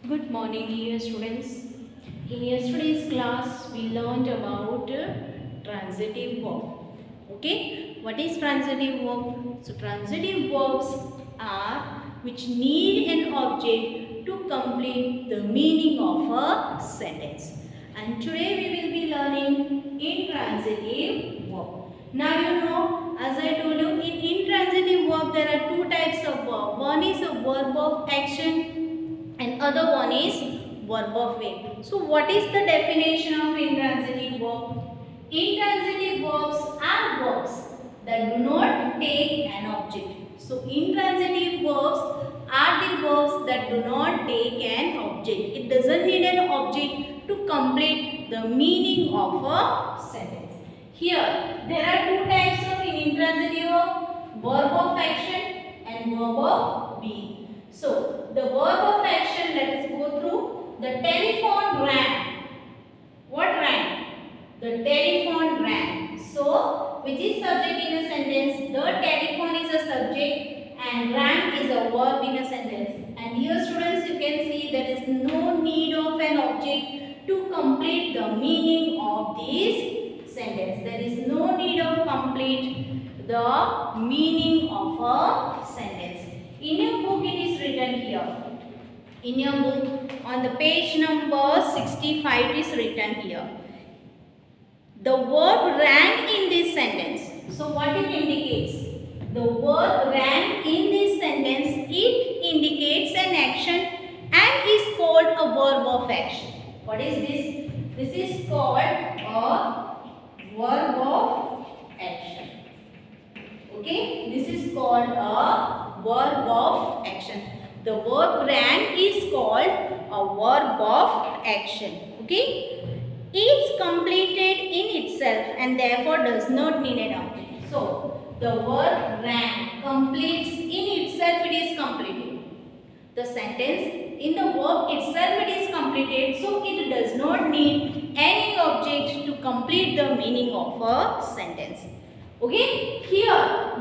Good morning, dear students. In yesterday's class, we learned about transitive verb. Okay, what is transitive verb? So, transitive verbs are which need an object to complete the meaning of a sentence. And today we will be learning intransitive verb. Now you know, as I told you, in intransitive verb there are two types of verb. One is a verb of action and other one is verb of way. So what is the definition of intransitive verb? Intransitive verbs are verbs that do not take an object. So intransitive verbs are the verbs that do not take an object. It doesn't need an object to complete the meaning of a sentence. Here there are two types of intransitive verb of action and verb of being. So the verb of action, let us go through. The telephone rang. What rang? The telephone rang. So which is subject in a sentence? The telephone is a subject and rang is a verb in a sentence. And here students, you can see there is no need of an object to complete the meaning of this sentence. There is no need of complete the meaning of a sentence. In your book it is written here. In your book on the page number 65 it is written here. The verb rang in this sentence. So what it indicates? The verb rang in this sentence, it indicates an action and is called a verb of action. What is this? This is called a verb of action. Okay, this is called a verb of action. The verb rang is called a verb of action. Okay, it's completed in itself and therefore does not need an object. So the verb rang completes in itself, it is completed. The sentence in the verb itself it is completed, so it does not need any object to complete the meaning of a sentence. Okay, here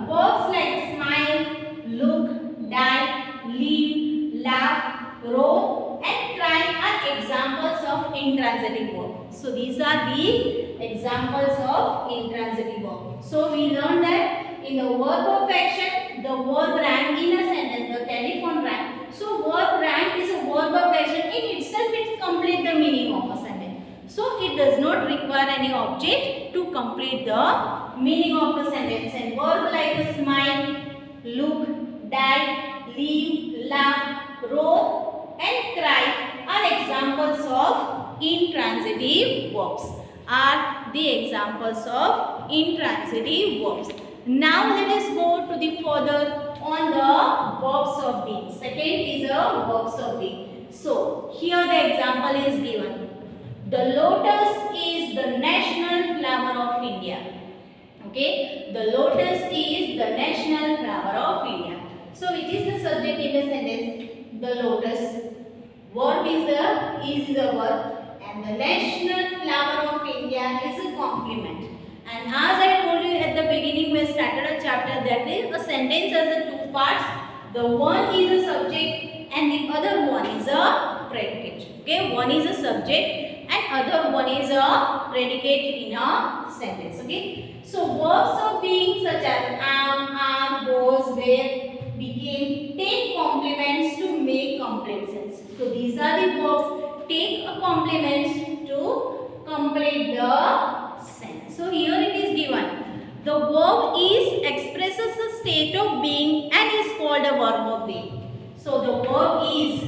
verbs like smile, look, die, leave, laugh, row and cry are examples of intransitive verb. So these are the examples of intransitive verb. So we learned that in the verb of action, the verb rang in a sentence, the telephone rang. So verb rang is a verb of action, in itself it completes the meaning of a sentence. So it does not require any object to complete the meaning of a sentence. And verb like smile, look, die, leave, laugh, roar and cry are examples of intransitive verbs. Are the examples of intransitive verbs. Now let us go to the further on the verbs of being. Second is a verbs of being. So here the example is given. The lotus is the national flower of India. Okay, the lotus is the national flower of India. So which is the subject in the sentence? The lotus. Verb is the verb and the national flower of India is a complement. And as I told you at the beginning we started a chapter that is a sentence has a two parts. The one is a subject and the other one is a predicate. Okay, one is a subject and other one is a predicate in a sentence. Okay, so verbs of being such as am, are, was, were, became take complements to make complete sense. So these are the verbs take a complement to complete the sentence. So here it is given. The verb is expresses a state of being and is called a verb of being. So the verb is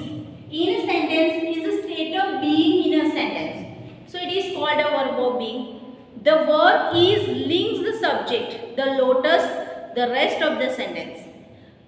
in a sentence is a state of being in a sentence. So it is called a verb of being. The verb is links the subject, the lotus, the rest of the sentence.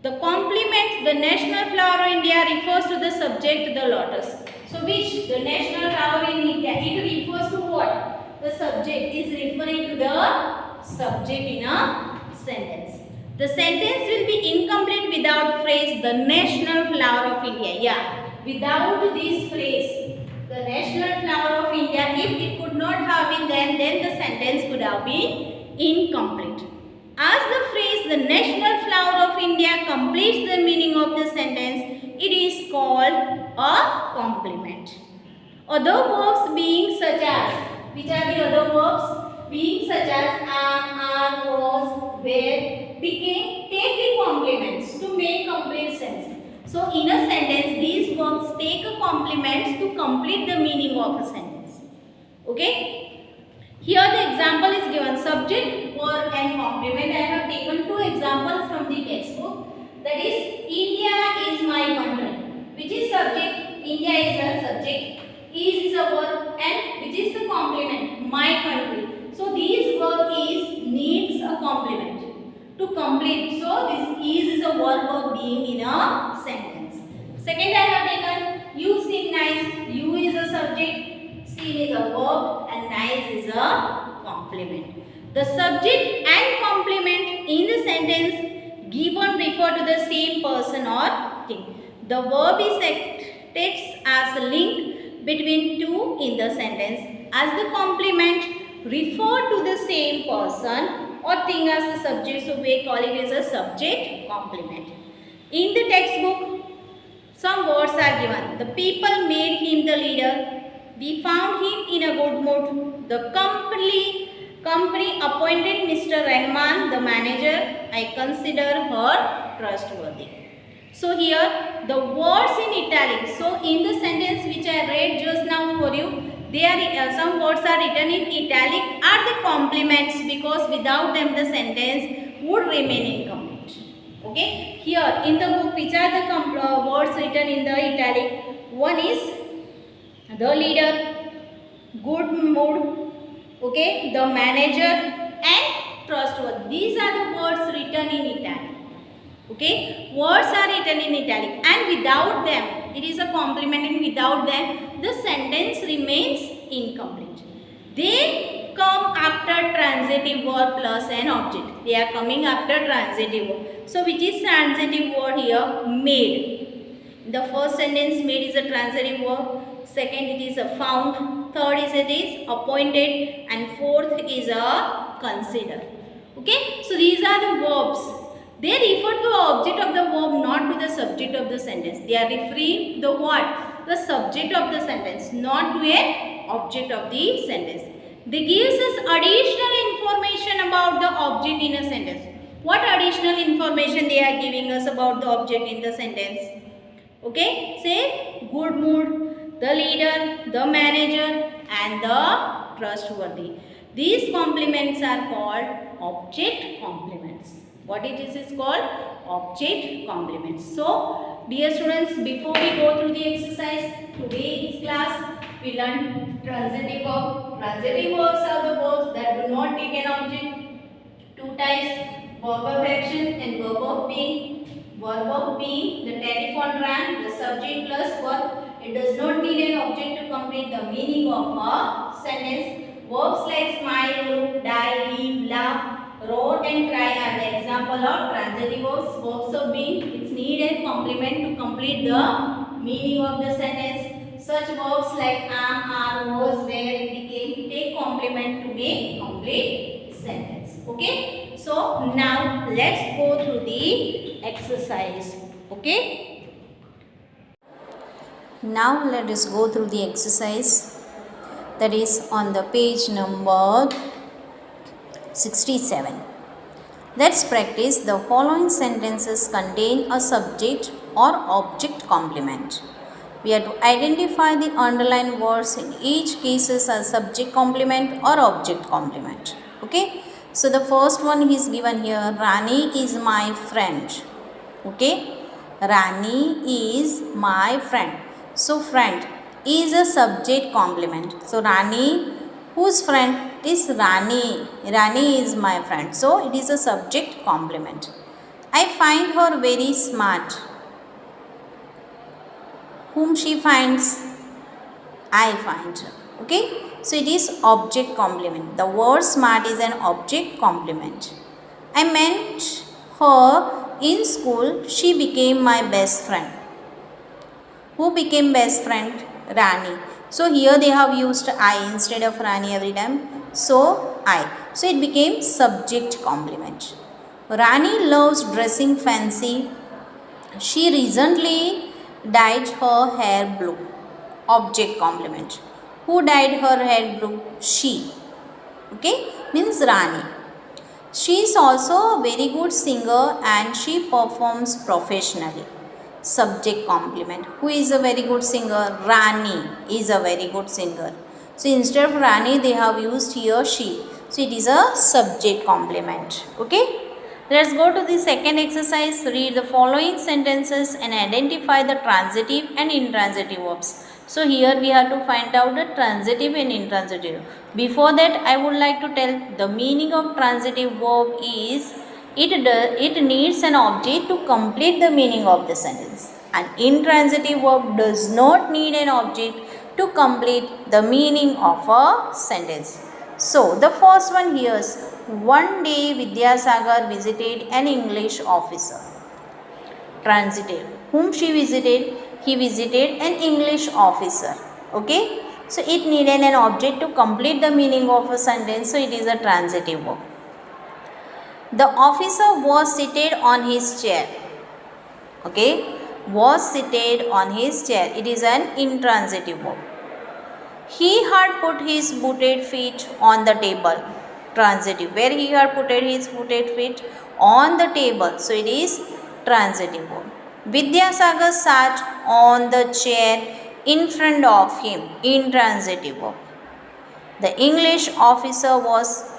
The complement, the national flower of India refers to the subject, the lotus. So which the national flower in India, it refers to what? The subject is referring to the subject in a sentence. The sentence will be incomplete without phrase the national flower of India. Yeah, without this phrase, the national flower of India, if it could not have been then the sentence could have been incomplete. As the phrase the national flower of India completes the meaning of the sentence, it is called a compliment. Other verbs being such as, which are the other verbs being such as am, are, was, were, became, take the complements to make complete sense. So in a sentence, these verbs take a complement to complete the meaning of a sentence. Okay? Here the example is given, subject, verb and complement. I have taken two examples from the textbook. That is, India is my country. Which is subject? India is a subject. Is a verb, and which is the complement? My country. So these verb is needs a complement to complete. So this is a verb of being in a sentence. Second I have taken, you sing nice. You is a subject, sing is a verb, and nice is a complement. The subject and complement in the sentence given refer to the same person or thing. The verb is acted as a link between two in the sentence, as the complement refer to the same person or thing as the subject, so we call it as a subject complement. In the textbook, some words are given. The people made him the leader. We found him in a good mood. The company appointed Mr. Rahman the manager. I consider her trustworthy. So here the words in italics. So in the sentence which I read just now for you, some words are written in italic are the complements, because without them the sentence would remain incomplete. Okay. Here in the book, which are the words written in the italic? One is the leader, good mood, okay, the manager, and trustworthy. These are the words written in italic. Okay, words are written in italic, and without them, it is a complement, and without them, the sentence remains incomplete. They come after transitive verb plus an object. They are coming after transitive verb. So, which is transitive word here? Made. The first sentence, made is a transitive verb. Second, it is a found. Third is it is appointed, and fourth is a consider. Okay, so these are the verbs. They refer to the object of the verb, not to the subject of the sentence. They are referring to the what? The subject of the sentence, not to an object of the sentence. They gives us additional information about the object in a sentence. What additional information they are giving us about the object in the sentence? Okay, say good mood, the leader, the manager, and the trustworthy. These complements are called object complements. What it is called? Object complements. So, dear students, before we go through the exercise, today's class we learned transitive verb. Transitive verbs are the verbs that do not take an object. Two types, verb of action and verb of being. Verb of being, the telephone rang, the subject plus verb. It does not need an object to complete the meaning of a sentence. Verbs like smile, look, die, leave, laugh, roar and cry are the example of transitive verbs. Verbs of being, it's need a complement to complete the meaning of the sentence. Such verbs like am, are, was, were, became take complement to make complete sentence. Okay. So now let's go through the exercise. Okay. Now let us go through the exercise, that is on the page number 67. Let's practice. The following sentences contain a subject or object complement. We have to identify the underlined words in each cases as subject complement or object complement. Okay. So the first one is given here. Rani is my friend. Okay. Rani is my friend. So friend is a subject complement. So Rani, whose friend? It is Rani. Rani is my friend. So it is a subject complement. I find her very smart. Whom she finds? I find her. Okay. So it is object complement. The word smart is an object complement. I met her in school. She became my best friend. Who became best friend? Rani. So here they have used I instead of Rani every time. So I. So it became subject complement. Rani loves dressing fancy. She recently dyed her hair blue. Object complement. Who dyed her hair blue? She. Okay, means Rani. She is also a very good singer and she performs professionally. Subject complement. Who is a very good singer? Rani is a very good singer. So instead of Rani they have used here she. So it is a subject complement. Okay. Let's go to the second exercise. Read the following sentences and identify the transitive and intransitive verbs. So here we have to find out the transitive and intransitive. Before that, I would like to tell the meaning of transitive verb is it needs an object to complete the meaning of the sentence. An intransitive verb does not need an object to complete the meaning of a sentence. So the first one here is, one day Vidyasagar visited an English officer. Transitive. Whom she visited? He visited an English officer. Okay. So it needed an object to complete the meaning of a sentence. So it is a transitive verb. The officer was seated on his chair. Okay. Was seated on his chair. It is an intransitive verb. He had put his booted feet on the table. Transitive. Where he had put his booted feet? On the table. So it is transitive verb. Vidyasagar sat on the chair in front of him. Intransitive verb. The English officer was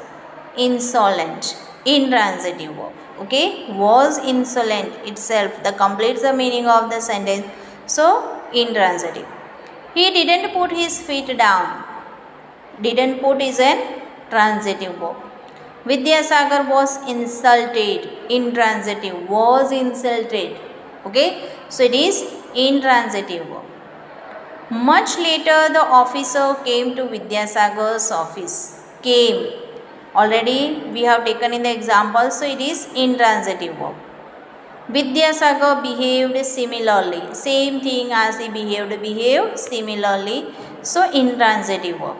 insolent. Intransitive verb. Okay. Was insolent itself. That completes the meaning of the sentence. So intransitive. He didn't put his feet down. Didn't put is an transitive verb. Vidyasagar was insulted. Intransitive. Was insulted. Okay. So it is intransitive verb. Much later the officer came to Vidyasagar's office. Came. Already we have taken in the example. So it is intransitive verb. Vidyasagar behaved similarly. Same thing as he behaved similarly. So intransitive verb.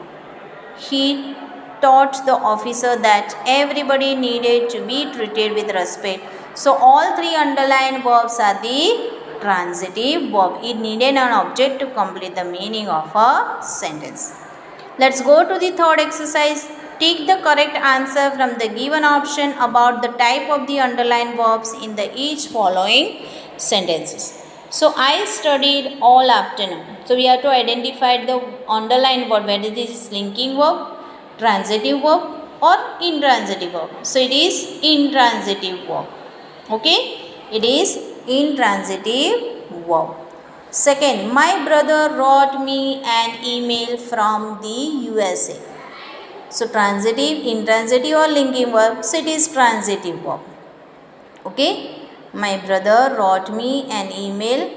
He taught the officer that everybody needed to be treated with respect. So all three underlined verbs are the transitive verb. It needed an object to complete the meaning of a sentence. Let's go to the third exercise. Take the correct answer from the given option about the type of the underlined verbs in the each following sentences. So I studied all afternoon. So we have to identify the underlined word, whether it is linking verb, transitive verb or intransitive verb. So it is intransitive verb. Okay, it is intransitive verb. Second, my brother wrote me an email from the USA. So transitive, intransitive or linking verb. So it is transitive verb. Okay. My brother wrote me an email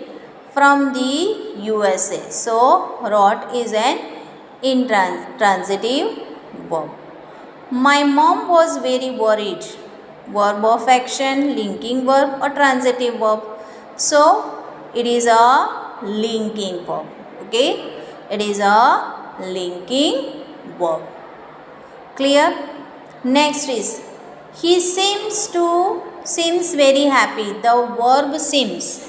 from the USA. So wrote is an intransitive verb. My mom was very worried. Verb of action, linking verb or transitive verb. So it is a linking verb. Okay. It is a linking verb. Clear? Next is, he seems very happy. The verb seems.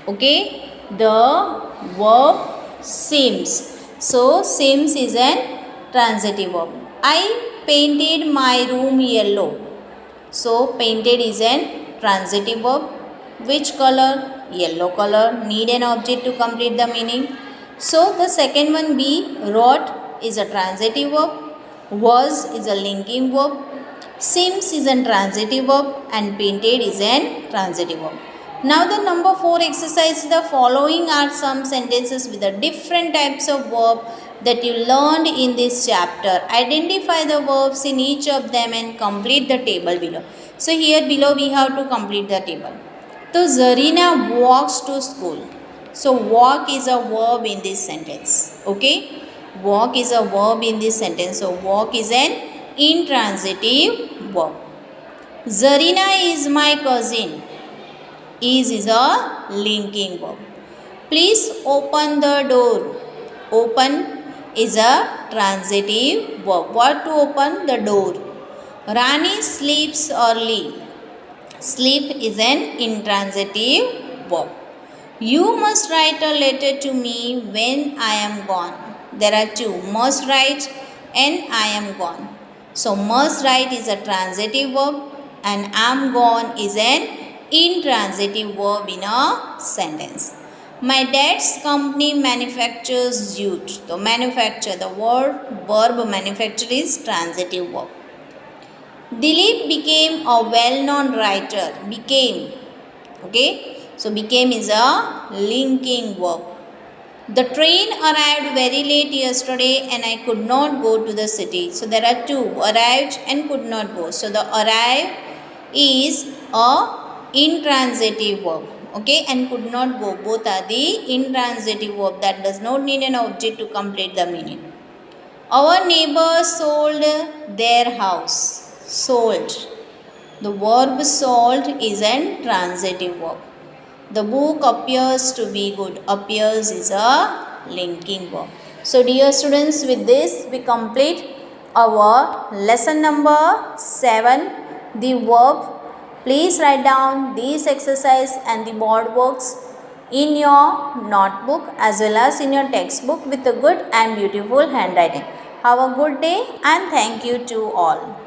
Okay. The verb seems. So seems is an transitive verb. I painted my room yellow. So painted is an transitive verb. Which color? Yellow color. Need an object to complete the meaning. So the second one B, wrote is a transitive verb. Was is a linking verb. Seems is a transitive verb and painted is a transitive verb. Now the number 4 exercise, the following are some sentences with the different types of verb that you learned in this chapter. Identify the verbs in each of them and complete the table below. So here below we have to complete the table. So Zarina walks to school. So walk is a verb in this sentence. Okay. Walk is a verb in this sentence. So walk is an intransitive verb. Zarina is my cousin. Is a linking verb. Please open the door. Open is a transitive verb. What to open? The door. Rani sleeps early. Sleep is an intransitive verb. You must write a letter to me when I am gone. There are two, must write and I am gone. So must write is a transitive verb and am gone is an intransitive verb in a sentence. My dad's company manufactures jute. So manufacture, the verb manufacture is transitive verb. Dilip became a well-known writer. Became. Okay. So became is a linking verb. The train arrived very late yesterday and I could not go to the city. So there are two, arrived and could not go. So the arrive is a intransitive verb. Okay, and could not go. Both are the intransitive verb that does not need an object to complete the meaning. Our neighbors sold their house. Sold. The verb sold is an transitive verb. The book appears to be good. Appears is a linking verb. So dear students, with this we complete our lesson number 7, the verb. Please write down these exercise and the board works in your notebook as well as in your textbook with a good and beautiful handwriting. Have a good day and thank you to all.